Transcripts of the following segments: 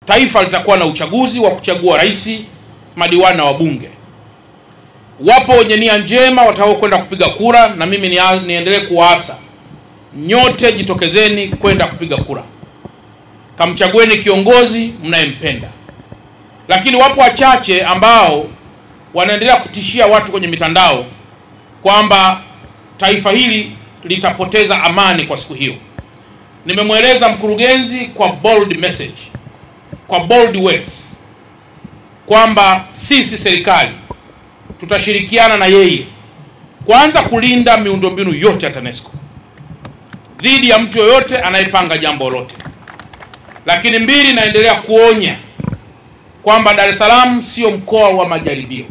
taifa litakuwa na uchaguzi wa kuchagua rais, madiwani na wabunge. Wapo wenye nia njema watakao kwenda kupiga kura, na mimi niendelee kuwaasa nyote, jitokezeni kwenda kupiga kura, kamchagueni kiongozi mnayempenda. Lakini wapo wachache ambao wanaendelea kutishia watu kwenye mitandao kwamba taifa hili litapoteza amani kwa siku hiyo. Nimemweleza mkurugenzi kwa bold message, kwa bold words, kwamba sisi serikali tutashirikiana na yeye kwanza kulinda miundombinu yote ya TANESCO dhidi ya mtu yoyote anayepanga jambo lolote. Lakini mbili, naendelea kuonya kwamba Dar es Salaam sio mkoa wa majaribio.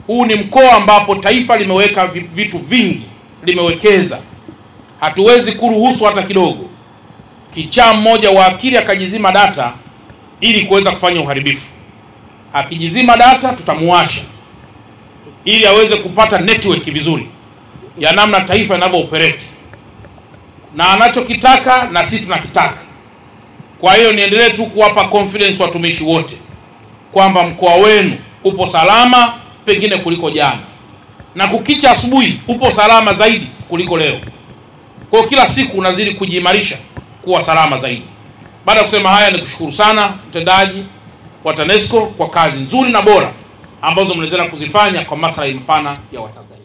Huu ni mkoa ambapo taifa limeweka vitu vingi, limewekeza. Hatuwezi kuruhusu hata kidogo kichaa mmoja wa akili akajizima data ili kuweza kufanya uharibifu. Akijizima data tutamuasha ili aweze kupata network vizuri ya namna taifa linavyo operate, na anachokitaka na sisi tunakitaka. Kwa hiyo niendelee tu kuwapa confidence watumishi wote kwamba mkoa wenu upo salama pengine kuliko jana, na kukicha asubuhi upo salama zaidi kuliko leo. Kwa kila siku unazidi kujiimarisha kuwa salama zaidi. Baada ya kusema haya, nikushukuru sana mtendaji wa TANESCO kwa kazi nzuri na bora ambazo mnaendelea kuzifanya kwa maslahi mpana ya Watanzania.